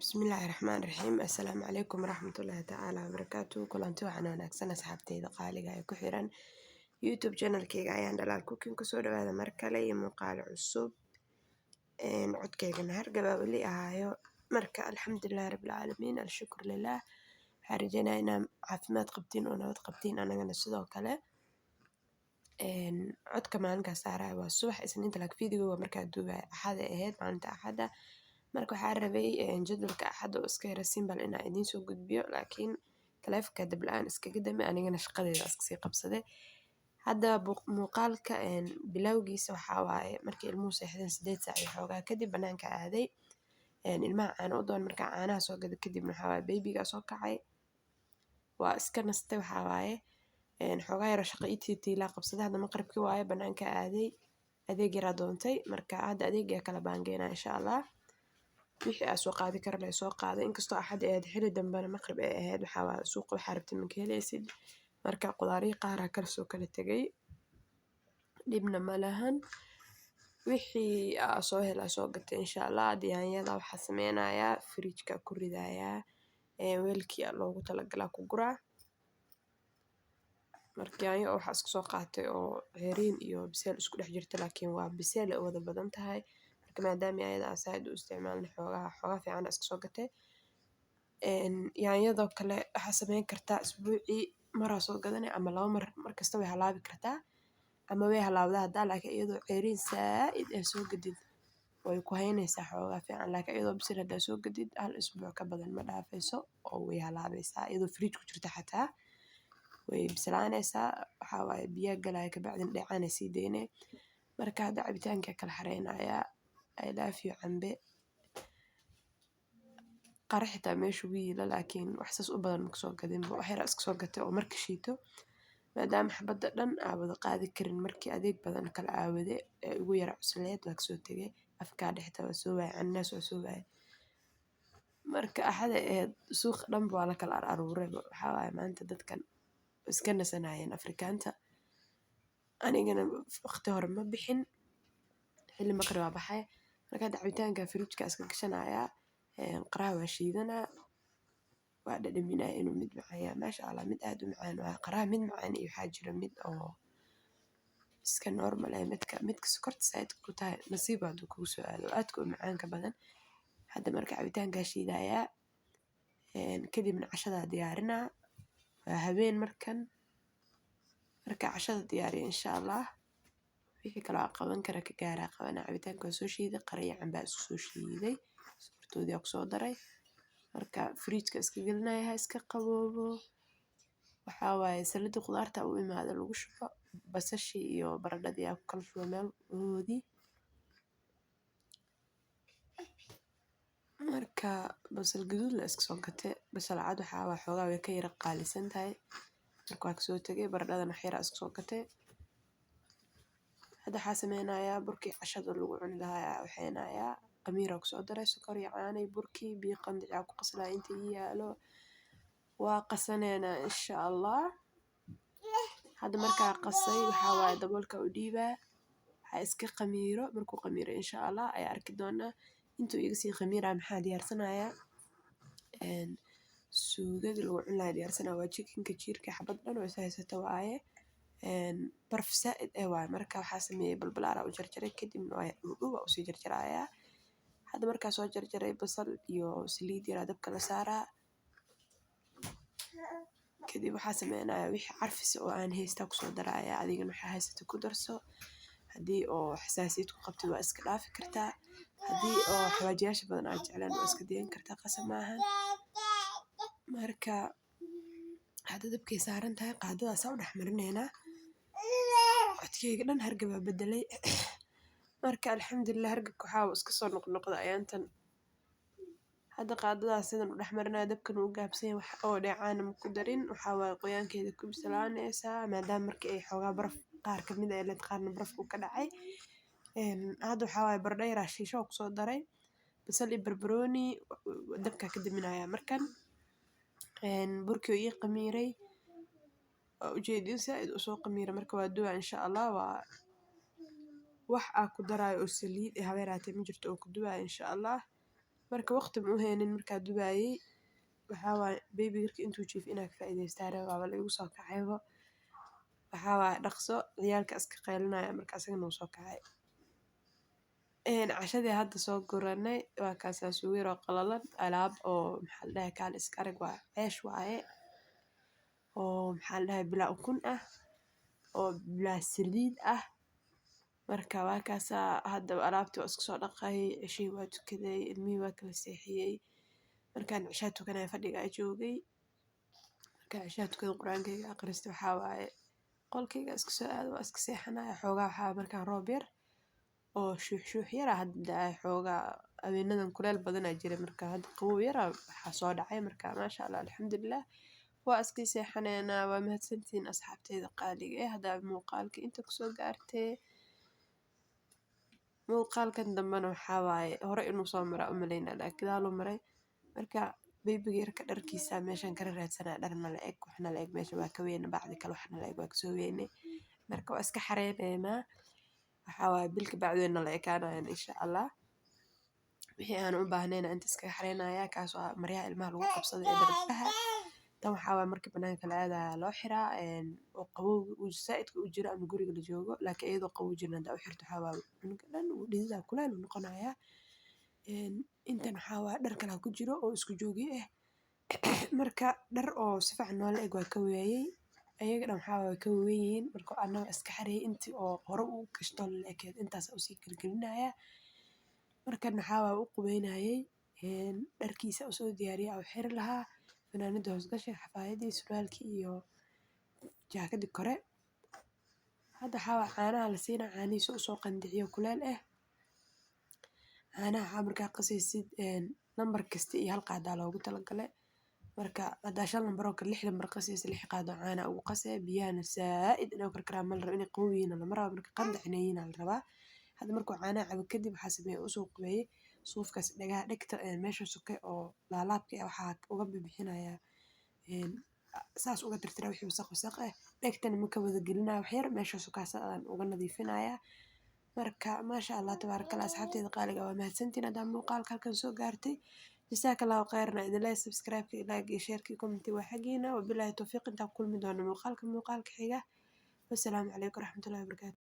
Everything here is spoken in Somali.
بسم الله الرحمن الرحيم. السلام عليكم ورحمة الله تعالى وبركاته. كلانتي waxaan wanaagsan asxaabteyda qaaliga ee ku xiran YouTube channelkayga ayaan dhalaal cooking ku soo dhawaada mar kale iyo muuqaal cusub. Codkaygana hargaba wali ahaayo marka alxamdulillahi rabbil caalamiin alshukr lillah. Waxaan rajeynayaa inaan caafimaad qabtiin oo nabad qabtiin anagana sidoo kale. Codka maalinka saaraya waa subax isniinta laakiin fiidiyowga markaa duubay axada ahayd maalinta axada. marka waxaan rabay jadwalka axada oo iska yara simple inaan idiin soo gudbiyo laakiin taleefanka dab la'aan iskaga dami anigana shaqadeeda iska sii qabsaday. Hadda muuqaalka bilowgiisa waxaa waaye markii ilmuhu seexdeen 8 saac iyo xoogaa kadib banaanka aaday. Ilmaha caano u doon markaa caanaha soo gada kadib waxaa waaye babyga soo kacay waa iska nastay waxaa waaye xoogaa yar shaqo tiila qabsaday. Hadda maqribkii waaye banaanka aaday adeeg yar doontay marka hadda adeegga kala baangeena insha Allah. wixii aan soo qaadi karo la soo qaaday inkastoo axad ahayd xilli dambena maqrib ay ahayd waxaa waaye suuqa waxaa rabtay ma ka helaysid marka qudaarihi qaar kala soo kala tagay dhibna ma lahan. wixii aan soo helay soo gatay insha Allah. yaanyada waxaa sameynayaa fridge-ka ku ridayaa weelkii loogu talagalay ku guraa. marka yaanyo waxaa iska soo qaatay oo ceeriin iyo biseel isku dhex jirta laakiin waa biseel ay wada badan tahay maadaama ayada asayd u isticmaalna xoogaa fiican iska soo gatay. yaanyada kale waxa sameyn kartaa isbuucii mar soo gadanay ama 2 mar markasta way halaabi kartaa ama way halaawdaa hadda laakiin iyadoo ceeriin saaid ay soo gadid way ku haynaysaa xoogaa fiican laakiin iyadoo bisil hadda soo gadid hal isbuuc ka badan ma dhaafayso oo way halaabaysaa iyadoo fridge ku jirta xataa way bislaanaysaa waxaa waaye biyo galaya ka bacdin dheecaan ay sii deynay. marka hadda cabitaanka kala xareynayaa I love you cambe qaraxta meeshu wiila laakiin wax saas u badan ma soo gadin wax yar iska soo gatay oo marka shiito maadaama xabada dhan aawada qaadi karin markii adeeg badan kala aawade ugu yara cusleed waa soo tagay afka dhexda waa soo waay annaas waa soo waay. marka axada suuq dhan waa la kala aruuray waxaa waaye maanta dadkan iska nasanayeen Afrikaanta anigana waqti hore ma bixin xilli maqrib waa baxay. marka cabitaanka fridge-ka iska gashanayaa qaraha waa shiidana waa dhadhaminaya inuu mid macaan maasha Allah mid aad u macaan waa qaraha mid macaan iyo waxaa jira mid oo iska normal ah midka sokorta saaid ku tahay nasiib aad kugu soo aado aadka u macaanka badan. hadda marka cabitaanka shiidayaa kadibna cashada diyaarinaa waa habeen marka cashada diyaariyo insha Allah. wixii kale aan qaban kara ka gaara qabana cabitaanka soo shiiday qariyo camba isku soo shiiday sokortoodii ku soo daray marka fridge-ka iska gelinayaa iska qaboobo waxaa waaye salada khudaarta u imaado lagu shubo basashi iyo baradhadii ku kala shubo meel hoodii. marka basal gaduud la iska soo gatay basal cad waxaa waa xoogaa way ka yara qaalisan tahay marka waa soo tagay baradhadana wax yar iska soo gatay. hadda waxaa sameynayaa burkii cashada lagu cuni lahaa waxaynayaa qamiir ku soo daray sokor iyo caano iyo burkii biyo qandac ku qaslaa inta yaalo waa qasaneena insha Allah. hadda markaa qasay waxaa waaye daboolka u dhiibaa waxaa iska qamiiro markuu qamiiro insha Allah ay arki doonaa intuu iga sii qamiira maxaa diyaarsanayaa suugada lagu cuni lahaa diyaarsanayaa waa chickenka jiirka xabad dhan oo is haysato waaye barf saaid waaye marka waxaa sameeyay balbalaar u jarjaray kadibna waa dhuuba u sii jarjarayaa. hadda markaa soo jarjaray basal iyo saliid yar dabka la saaraa kadib waxaa sameynayaa wixii carfis oo aan haysta ku soo darayaa adigana waxa haysta ku darso hadii oo xasaasiyad ku qabto waa iska dhaafi kartaa hadii oo xawaajiyaasha badan aad jeclaan waa iska diyan kartaa qasab maahan. marka hadda dabkay saaran tahay qaadadaas u dhex marineena codkayga dhan hargaba bedelay marka alxamdulillah hargabka waxaa iska soo noqnoqda ayaantan. hadda qaadadaas sidan u dhex marinaya dabkan uu gaabsan wax oo dheecaan ma ku darin waxaa waaye qoyaankeeda ku bislaanaysaa maadaama markii ay xoogaa baraf qaar ka mid ah leed qaarna barafku ka dhacay. hadda waxaa waaye baradho yar shiisho ku soo daray basal iyo barbarooni dabka ka daminaya markan burkii ii qamiiray ujeedin saaid u soo qamiiray marka waa duwa insha Allah waa wax aan ku daraayo oo saliid habeeraatay ma jirto oo ku duwaa insha Allah. marka waqti ma u haynin markaa dubaayay waxaa waaye baby yarka intuu jiif inaa ka faa'iidaysta rabaa waa la igu soo kacaybo waxaa waaye dhaqso ciyaalka iska qaylinaya marka asagana wuu soo kacay cashadii hadda soo guranay waa kaasaa suugo yar oo qalalan alaab oo maxaa la dhahay kaal iska arag waa ceesh waaye oo maxaa la dhahay bilaa ukun ah oo bilaa saliid ah marka waa kaasaa hadda alaabtii waa iska soo dhaqay cishihii waa tukaday ilmihii waa kala seexiyey markaan cishaa tukanaya fadhiga aa joogay markaan cishaa tukada qur-aankayga aqrista waxaa waaye qolkayga iska soo aado waa iska seexanaya xoogaa waxaa markaan roob yar oo shuux yara hadda da'ay xoogaa habeenadan kuleel badanaa jira marka hadda qabow yara waxaa soo dhacay marka maasha allah alxamdulilah waa iska seexaneynaa waa mahadsantihiin asxaabteyda qaaliga haddaa muuqaalka inta kusoo gaartee muuqaalkan dambena waxaa waaye hore inuu soo maraa u malaynaa laakiin gadaaluu maray marka baybiga yarka dharkiisa meeshan kala raadsanaa dharna la eg waxna la eg meesha waa ka weyne bacdi kale waxna la eg waa kasoo weyne marka waa iska xareyneynaa waxaa waaye bilka bacdweena la ekaanayan insha allah wixii aan u baahnayna inta iskaga xareynaya kaas waa maryaha ilmaha lagu qabsado ee dharbaha tan waxaa waaye markii banaanka la aadaya loo xiraa oo qabowga uu zaa'idka u jiro ama guriga la joogo laakiin iyadoo qabow jirin haddaa u xirto waxaa waaye cunuga dhan wuu dhididaa kuleel uu noqonayaa intan waxaa waaye dhar kale ku jiro oo isku joogi ah marka dhar oo si fiican noola eg waa ka waayay ayaga dhan waxaa waaye ka wawen yihiin marka annaga iska xareeyay intii oo hore u gashto la ekeed intaas usii gelgelinaya markan waxaa waaye u qubeynayay dharkiisa usoo diyaariya u xiri lahaa fanaanada hoosgasha xafaayadii surwaalkii iyo jaakadii kore hadda waxaa waaye caanaha la siinaa caanihiisa usoo qandiciyo kuleel ah caanaha waxaa markaa qasaysid lambar kasta iyo hal qaadaa loogu talagalay marka haddaa 5 lambar oo kale 6 lambar qasaysa 6 qaado caana ugu qasay biyahana zaa'id inay karkaraan ma la rabo inay qabow yihiin lama rabo marka qandac inay yihiin la rabaa hadda markuu caanaha cabo kadib waxaa sameeyay usoo qubeeyay suufkaas dhagaha dhegta meesha soke oo laalaabka waxaa uga bixinayaa saas uga tirtira wixii wasaq ah dhegtana ma ka wada gelinaya wax yar meesha sokaas aan uga nadiifinayaa marka maasha allah tabaarakallah asxaabteyda qaaliga waa mahadsantiin haddaa muuqaalka halkan soo gaartay jazakallahu khayran idin leeyahay subscribe-ka like iyo share-ka comment waa xagiina wabillahi tawfiiq intaan kulmi doono muuqaalka xiga wassalaamu calaykum waraxmatullahi wabarakaatu